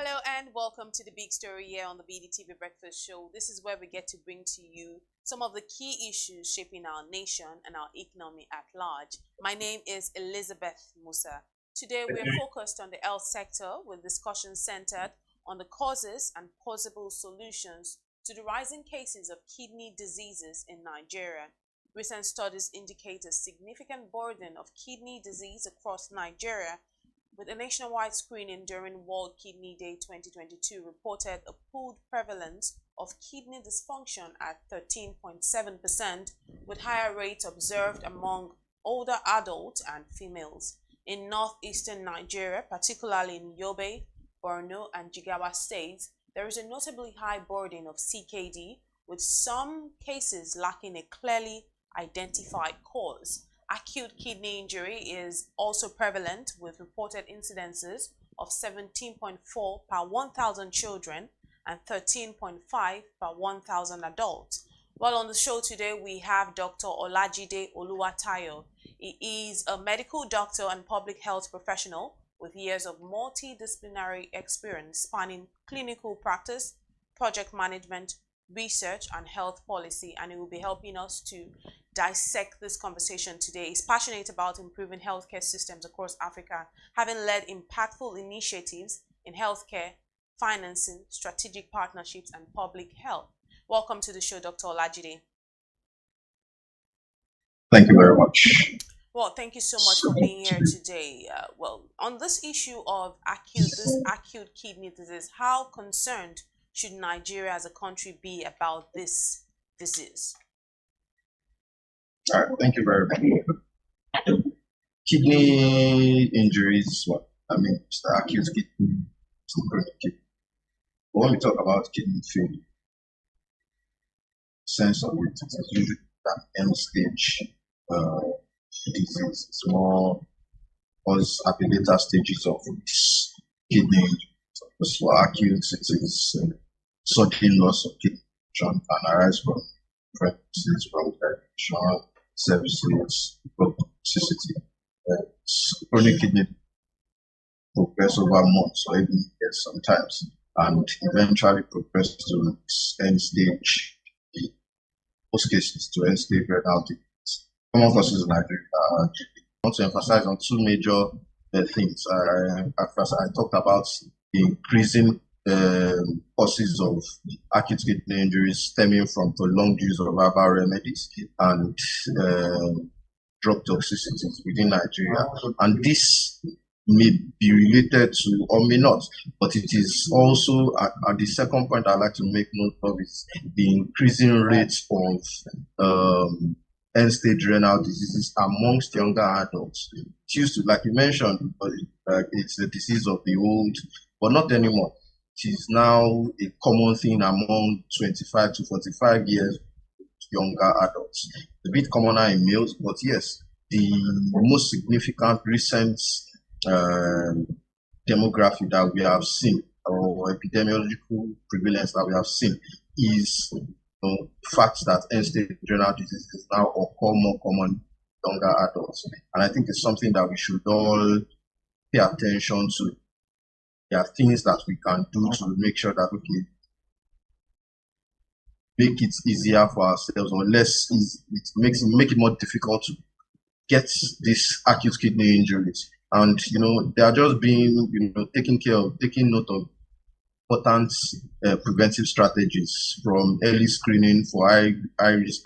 Hello and welcome to the big story here on the BDTV Breakfast Show. This is where we get to bring to you some of the key issues shaping our nation and our economy at large. My name is Elizabeth Musa. Today we are focused on the health sector with discussions centered on the causes and possible solutions to the rising cases of kidney diseases in Nigeria. Recent studies indicate a significant burden of kidney disease across Nigeria, with a nationwide screening during World Kidney Day 2022 reported a pooled prevalence of kidney dysfunction at 13.7%, with higher rates observed among older adults and females. In northeastern Nigeria, particularly in Yobe, Borno, and Jigawa states, there is a notably high burden of CKD, with some cases lacking a clearly identified cause. Acute kidney injury is also prevalent, with reported incidences of 17.4 per 1,000 children and 13.5 per 1,000 adults. Well, on the show today, we have Dr. Olajide Oluwatayo. He is a medical doctor and public health professional with years of multidisciplinary experience spanning clinical practice, project management, research, and health policy, and he will be helping us to dissect this conversation today. He's passionate about improving healthcare systems across Africa, having led impactful initiatives in healthcare, financing, strategic partnerships, and public health. Welcome to the show, Dr. Olajide. Thank you very much. Well, thank you so much for being here today. On this issue of acute kidney disease, how concerned should Nigeria as a country be about this disease? All right, thank you very much. Kidney injuries, it's the acute kidney, it's the chronic kidney. But when we talk about kidney failure, sense of it is usually an end stage disease. It's more us at the later stages of this kidney injury. So for acute, it is sudden loss of kidney function and arise from pregnancies, from dehydration, services, toxicity. Chronic kidney progress over months or even years sometimes, and eventually progress to end stage, in most cases to end stage renal disease. Common causes in Nigeria. I want to emphasize on two major things. I talked about the increasing causes of acute kidney injuries stemming from prolonged use of herbal remedies and drug toxicities within Nigeria. And this may be related to or may not, but it is also at the second point I'd like to make note of is the increasing rates of end-stage renal diseases amongst younger adults. It used to, like you mentioned, it's a disease of the old, but not anymore. It is now a common thing among 25 to 45 years younger adults. A bit commoner in males, but yes, the most significant recent demographic that we have seen, or epidemiological prevalence that we have seen, is the fact that end-stage renal diseases now occur more common in younger adults. And I think it's something that we should all pay attention to. There are things that we can do to make sure that we can make it easier for ourselves, or less easy. It make it more difficult to get these acute kidney injuries. And they are just being taking note of important preventive strategies, from early screening for high risk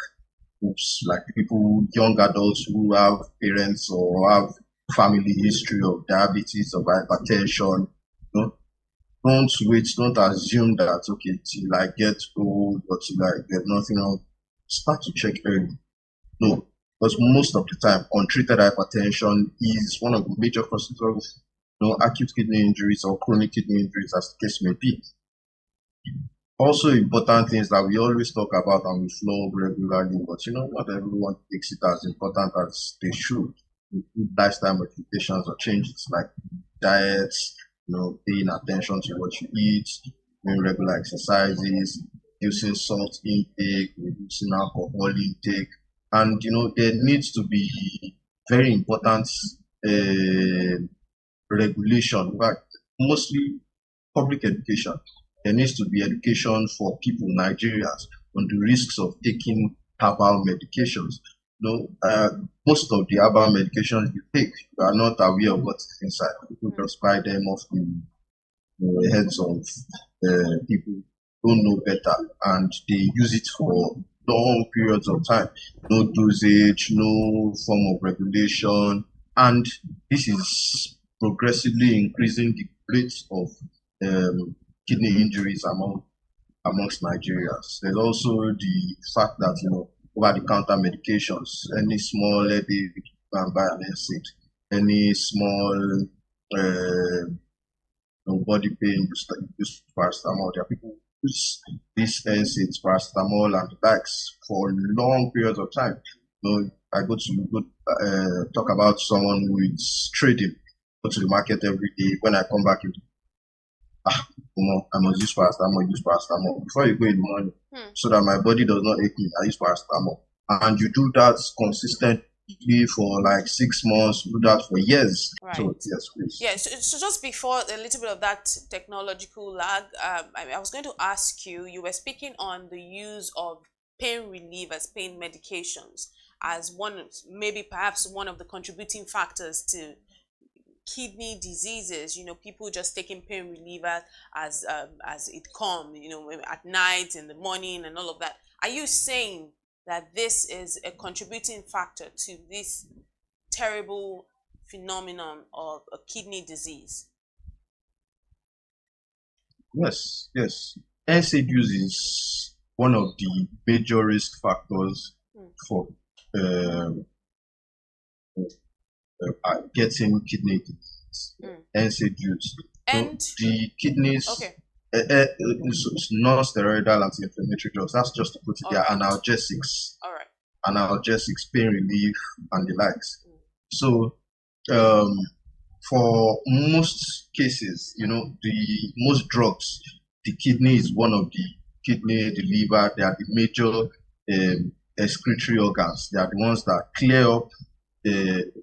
groups like people, young adults who have parents or have family history of diabetes or hypertension. Don't wait, don't assume that till I get old or till I get nothing else. Start to check early. No, because most of the time untreated hypertension is one of the major causes of acute kidney injuries or chronic kidney injuries, as the case may be. Also important things that we always talk about and we flow regularly, but not everyone takes it as important as they should. Lifestyle modifications or changes like diets, paying attention to what you eat, doing regular exercises, reducing salt intake, reducing alcohol intake, and there needs to be very important regulation. In fact, mostly public education. There needs to be education for people, Nigerians, on the risks of taking herbal medications. Most of the herbal medications you take, you are not aware of what's inside. People just buy them off the heads of people who don't know better, and they use it for long periods of time. No dosage, no form of regulation, and this is progressively increasing the rates of kidney injuries amongst Nigerians. There's also the fact that over-the-counter medications, any small headache, you can buy an NSAID. Any small body pain, you use paracetamol. There are people who use these NSAIDs, paracetamol, and the likes for long periods of time. I go talk about someone who is trading, go to the market every day. When I come back, I must use paracetamol. Before you go in the morning, so that my body does not ache me, I use paracetamol. And you do that consistently for like 6 months, do that for years. Right. So yes, please. Yeah, so just before a little bit of that technological lag, I was going to ask you, you were speaking on the use of pain relievers, pain medications, as maybe perhaps one of the contributing factors to kidney diseases. People just taking pain reliever as it comes, at night, in the morning, and all of that. Are you saying that this is a contributing factor to this terrible phenomenon of a kidney disease? Yes. NSAID use is one of the major risk factors for getting kidney disease. NSAID use. And so the kidneys. Okay. It's non-steroidal anti-inflammatory drugs. That's just to put it there. Analgesics. All right. Analgesics, pain relief, and the likes. So, for most cases, the most drugs, the kidney is one of the liver. They are the major excretory organs. They are the ones that clear up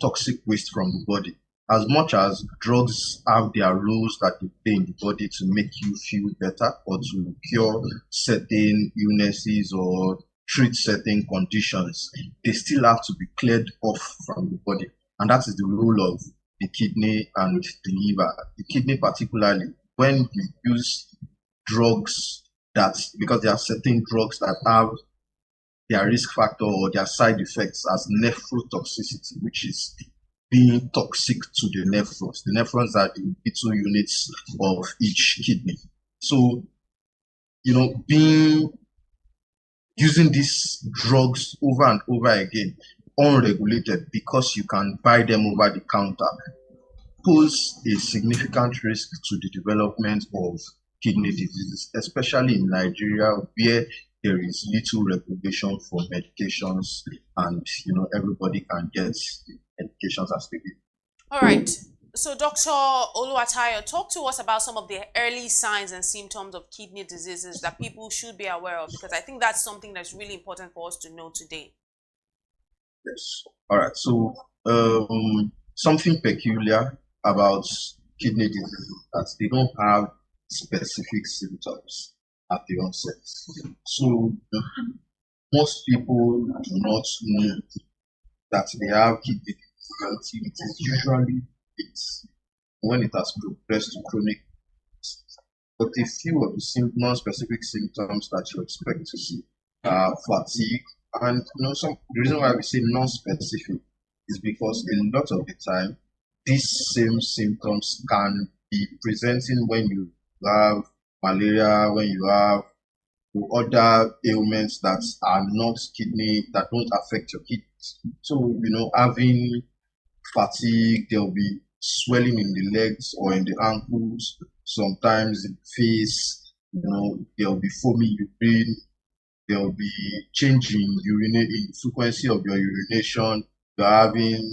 toxic waste from the body. As much as drugs have their roles that they play in the body to make you feel better or to cure certain illnesses or treat certain conditions, they still have to be cleared off from the body. And that is the role of the kidney and the liver. The kidney particularly, when you use drugs because there are certain drugs that have their risk factor or their side effects as nephrotoxicity, which is being toxic to the nephrons. The nephrons are the little units of each kidney. So, using these drugs over and over again, unregulated, because you can buy them over the counter, pose a significant risk to the development of kidney diseases, especially in Nigeria, where there is little regulation for medications, and everybody can get medications as they do. All right. So, Dr. Oluwatayo, talk to us about some of the early signs and symptoms of kidney diseases that people should be aware of, because I think that's something that's really important for us to know today. Yes. All right. So, something peculiar about kidney disease is that they don't have specific symptoms at the onset. So, most people do not know that they have kidney disease until it is usually when it has progressed to chronic. But a few of the non-specific symptoms that you expect to see are fatigue, and the reason why we say non-specific is because a lot of the time these same symptoms can be presenting when you have malaria, when you have other ailments that are not kidney, that don't affect your kidneys. So, having fatigue, there'll be swelling in the legs or in the ankles, sometimes in the face, there'll be foamy urine, there'll be change in frequency of your urination, you're having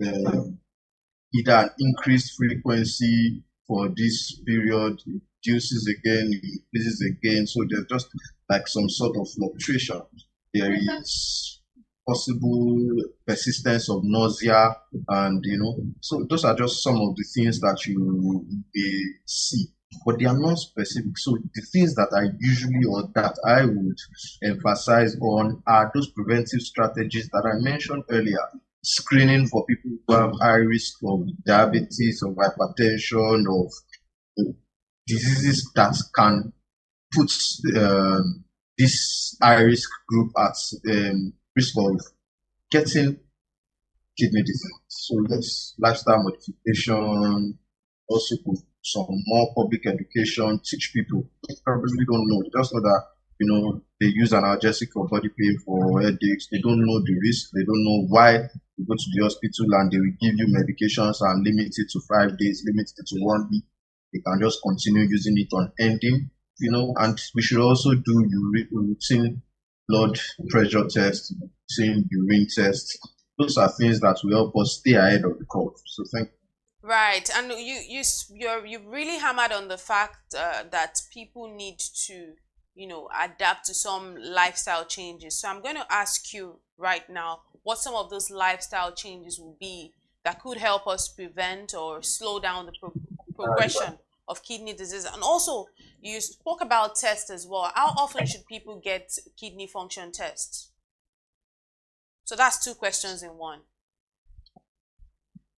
either an increased frequency for this period, reduces again, increases again. So there's just like some sort of fluctuation. There is possible persistence of nausea, and so those are just some of the things that you may see but they are not specific. So the things that I usually or that I would emphasize on are those preventive strategies that I mentioned earlier. Screening for people who have high risk of diabetes, of hypertension, of diseases that can put this high risk group at risk of getting kidney disease. So that's lifestyle modification, also put some more public education, teach people. They probably don't know. They just know that, they use analgesic for body pain, for headaches. They don't know the risk. They don't know why you go to the hospital and they will give you medications and limit it to 5 days, limit it to 1 week. They can just continue using it on ending, and we should also do routine blood pressure tests, routine urine tests. Those are things that will help us stay ahead of the curve. So thank you. Right, and you really hammered on the fact that people need to, adapt to some lifestyle changes. So I'm going to ask you right now what some of those lifestyle changes will be that could help us prevent or slow down the progression of kidney disease. And also, you spoke about tests as well. How often should people get kidney function tests? So that's two questions in one.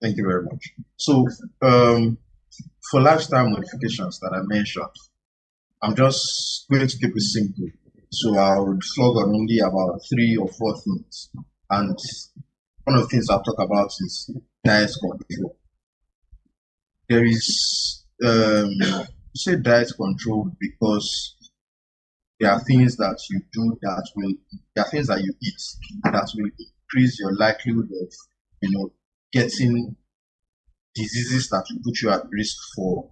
Thank you very much. So, for lifestyle modifications that I mentioned, I'm just going to keep it simple. So I would flog on only about 3 or 4 things. And one of the things I'll talk about is diet control. There is, you say diet control because there are things that you do there are things that you eat that will increase your likelihood of, getting diseases that will put you at risk for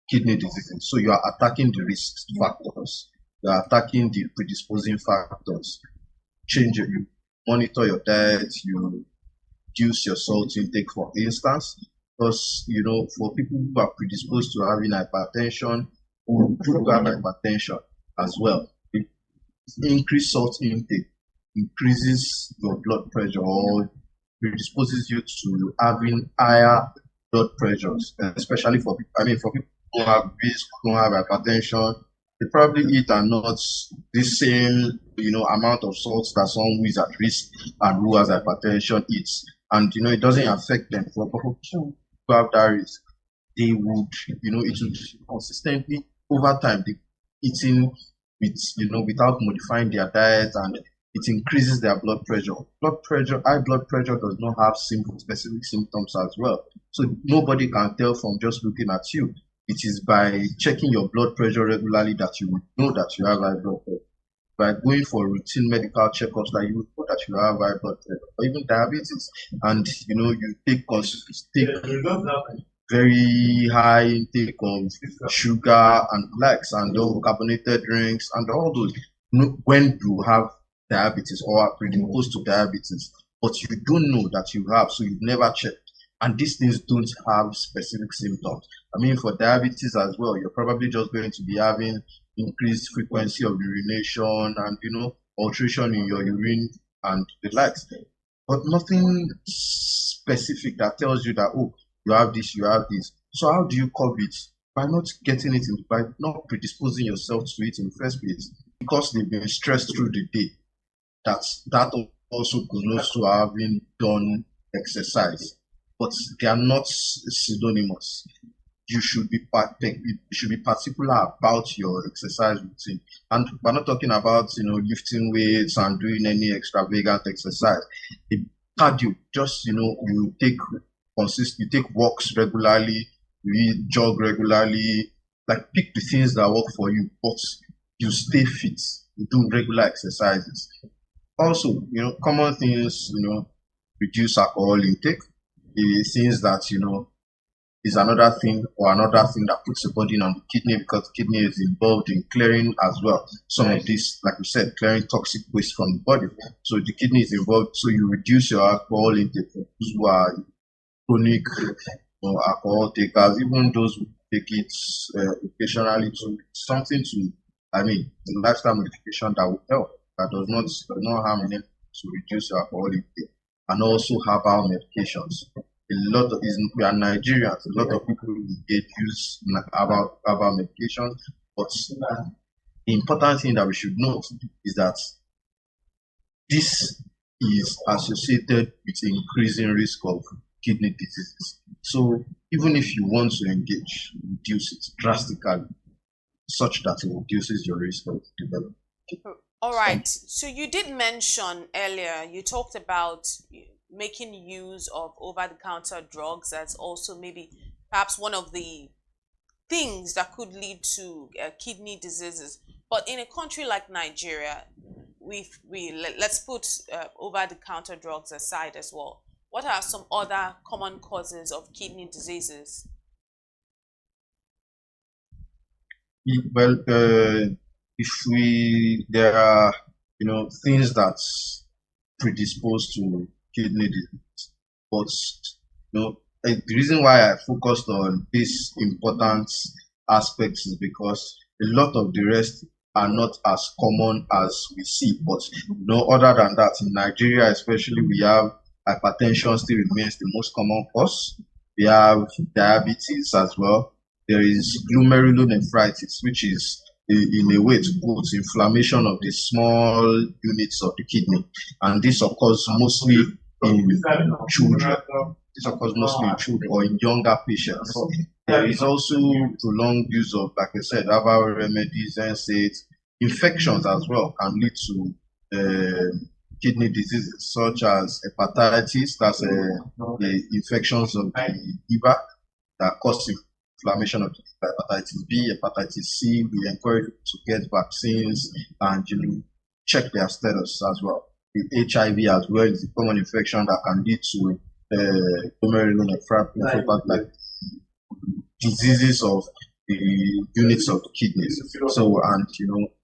kidney diseases. So you are attacking the risk factors. You are attacking the predisposing factors. You monitor your diet, you reduce your salt intake, for instance, because, for people who are predisposed to having hypertension, who have hypertension as well, increased salt intake increases your blood pressure or predisposes you to having higher blood pressures, especially for people who have risk, who have hypertension. They probably eat and not the same, amount of salt that someone who is at risk and who has hypertension eats. And, it doesn't affect them. For people who have that risk, they would, it would consistently, over time, they eating without modifying their diet, and it increases their blood pressure. High blood pressure does not have specific symptoms as well. So nobody can tell from just looking at you. It is by checking your blood pressure regularly that you would know that you have high blood pressure. By going for routine medical checkups that you would know that you have high blood pressure, or even diabetes, and you take very high intake of sugar and likes and all carbonated drinks and all those. When you have diabetes or are predisposed to diabetes, but you don't know that you have, so you've never checked. And these things don't have specific symptoms. For diabetes as well, you're probably just going to be having increased frequency of urination and, alteration in your urine and the likes. But nothing specific that tells you that, oh, you have this, you have this. So how do you curb it? By not getting it, by not predisposing yourself to it in the first place. Because they've been stressed through the day. That also connotes to having done exercise. But they are not synonymous. You should be particular about your exercise routine. And we're not talking about lifting weights and doing any extravagant exercise. The cardio, just you take walks regularly, you jog regularly, like pick the things that work for you, but you stay fit, you do regular exercises. Also, common things, reduce alcohol intake. The things that is another thing that puts the burden on the kidney, because the kidney is involved in clearing as well some of this, like we said, clearing toxic waste from the body. So the kidney is involved. So you reduce your alcohol intake for those who are chronic alcohol takers, even those who take it occasionally, to something to, lifestyle modification that will help, that does not harm anything, to reduce your alcohol intake. And also herbal medications. lot of we are Nigerians. A lot of people use herbal medications, but the important thing that we should note is that this is associated with increasing risk of kidney diseases. So even if you want to engage, reduce it drastically, such that it reduces your risk of developing. All right. So you did mention earlier, you talked about making use of over-the-counter drugs as also maybe perhaps one of the things that could lead to kidney diseases. But in a country like Nigeria, let's put over-the-counter drugs aside as well. What are some other common causes of kidney diseases? Well, there are things that predispose to kidney disease, but the reason why I focused on this important aspects is because a lot of the rest are not as common as we see. But other than that, in Nigeria especially, we have hypertension still remains the most common cause. We have diabetes as well. There is glomerulonephritis, which is in a way to put inflammation of the small units of the kidney, and this occurs mostly in children. This occurs mostly in children or in younger patients. There is also prolonged use of, like I said, herbal remedies, NSAIDs. Infections as well can lead to kidney diseases such as hepatitis, that's the infections of the liver that cause inflammation of hepatitis B, hepatitis C. We encourage people to get vaccines and check their status as well. The HIV as well is a common infection that can lead to glomerulonephritis, like diseases of the units of the kidneys. So, and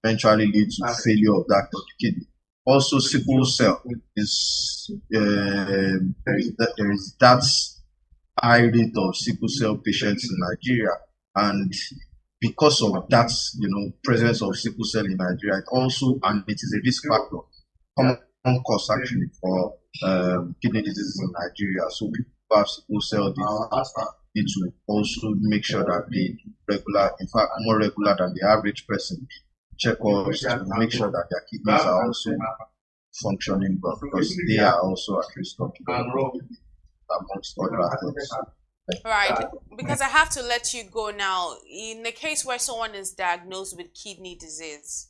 eventually lead to failure of that of the kidney. Also, sickle cell is there is that high rate of sickle cell patients in Nigeria, and because of that, presence of sickle cell in Nigeria, it is a risk factor, common cause actually for kidney diseases in Nigeria. So people who have sickle cell need to also make sure that they regular, in fact, more regular than the average person, check-ups to make sure that their kidneys are also functioning well, because they are also at risk of developing amongst other things. Right, because I have to let you go now. In the case where someone is diagnosed with kidney disease,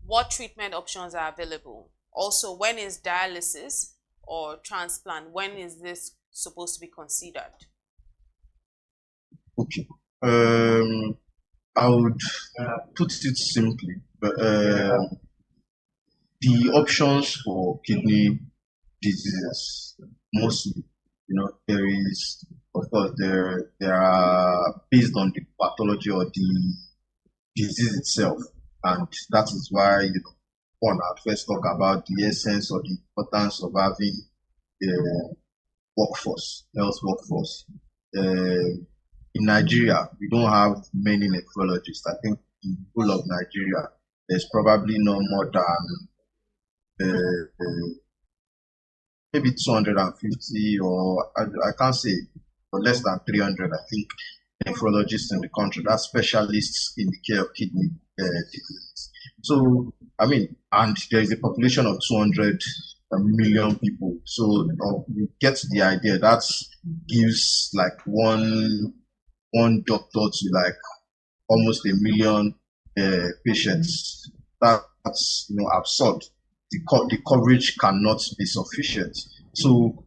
what treatment options are available? Also, when is dialysis or transplant? When is this supposed to be considered? Okay. I would put it simply, but the options for kidney diseases mostly, there is, of course, there are based on the pathology or the disease itself, and that is why one at first talk about the essence or the importance of having a health workforce. In Nigeria, we don't have many nephrologists. I think in the whole of Nigeria, there's probably no more than maybe 250, or I can't say, but less than 300, I think, nephrologists in the country, that's specialists in the care of kidney diseases. So, and there is a population of 200 million people. So you get the idea. That gives like one doctor to like almost a million patients. That's absurd. The coverage cannot be sufficient. So,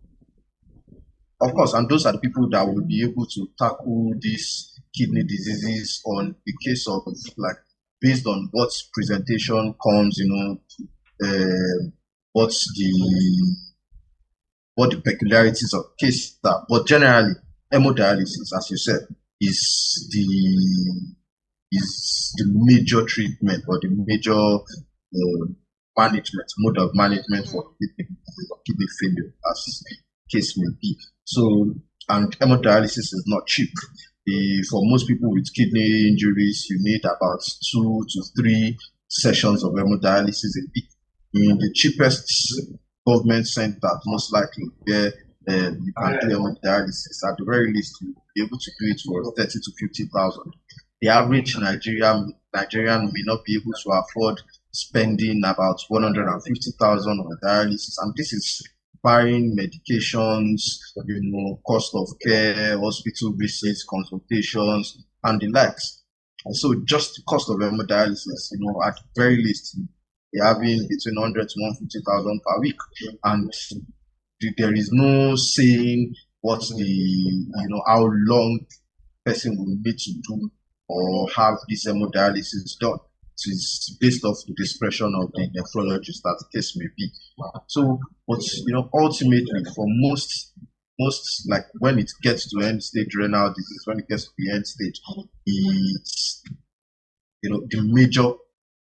of course, and those are the people that will be able to tackle these kidney diseases on the case of like based on what presentation comes, what the peculiarities of case are. But generally, hemodialysis, as you said, is the major treatment or the major mode of management for kidney failure, as the case may be. So, and hemodialysis is not cheap. For most people with kidney injuries, you need about 2 to 3 sessions of hemodialysis a week. In the cheapest government center, most likely, where you can do hemodialysis. At the very least, you'll be able to do it for 30 to 50,000. The average Nigerian may not be able to afford spending about 150,000 on dialysis, and this is buying medications, cost of care, hospital visits, consultations, and the likes. And so just the cost of hemodialysis, at the very least, they're having between 100 to 150,000 per week. And there is no saying what how long person will need to do or have this hemodialysis done. It is based off the discretion of the nephrologist, that the case may be. So, but ultimately, for most, like when it gets to end stage renal disease, when it gets to the end stage, it's the major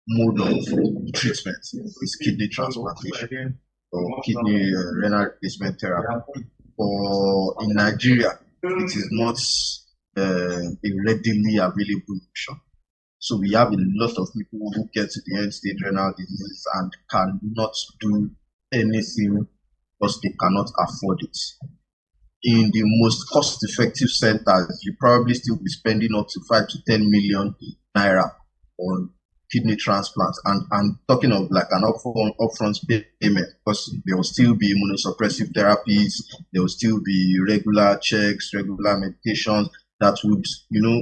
mode of treatment is kidney transplantation or kidney renal replacement therapy. Or in Nigeria, it is not a readily available option. So we have a lot of people who get to the end stage renal disease and cannot do anything because they cannot afford it. In the most cost-effective centers, you probably still be spending up to 5 to 10 million naira on kidney transplants, and I'm talking of like an upfront payment, because there will still be immunosuppressive therapies, there will still be regular checks, regular medications that would,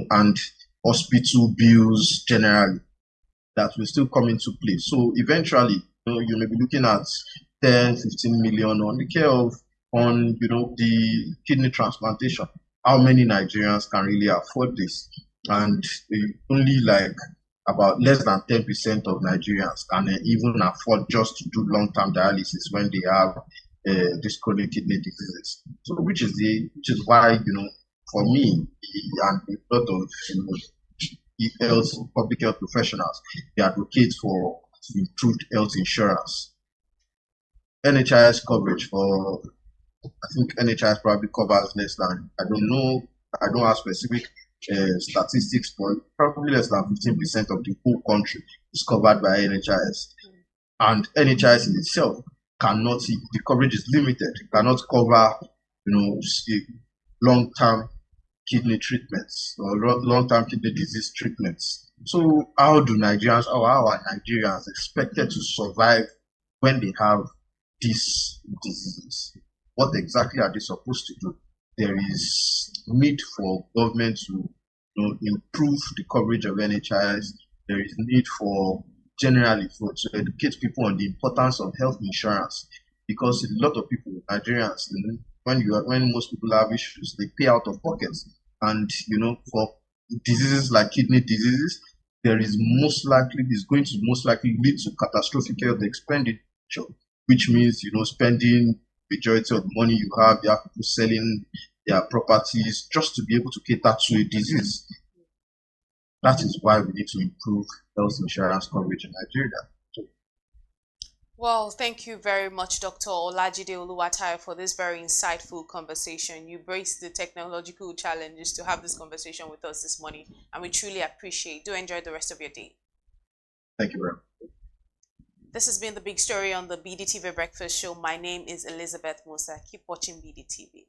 and hospital bills generally that will still come into play. So eventually, you may be looking at 10, 15 million on the care of, the kidney transplantation. How many Nigerians can really afford this? And only like about less than 10% of Nigerians can even afford just to do long-term dialysis when they have this chronic kidney diseases. So, which is why for me and a lot of public health professionals, they advocate for improved health insurance. NHIS coverage for, I think NHIS probably covers less than, I don't know, I don't have specific statistics, but probably less than 15% of the whole country is covered by NHIS. And NHIS in itself cannot, the coverage is limited, it cannot cover, long-term kidney treatments or long-term kidney disease treatments. So how are Nigerians expected to survive when they have these diseases? What exactly are they supposed to do? There is need for government to improve the coverage of NHIS. There is need for generally to educate people on the importance of health insurance, because a lot of people, Nigerians, when most people have issues, they pay out of pocket, and for diseases like kidney diseases, there is going to most likely lead to catastrophic health expenditure, which means spending majority of the money you have people selling their properties just to be able to cater to a disease. That is why we need to improve health insurance coverage in Nigeria. Well, thank you very much, Dr. Olajide Oluwatayo, for this very insightful conversation. You braced the technological challenges to have this conversation with us this morning, and we truly appreciate it. Do enjoy the rest of your day. Thank you very much. This has been The Big Story on the BDTV Breakfast Show. My name is Elizabeth Musa. Keep watching BDTV.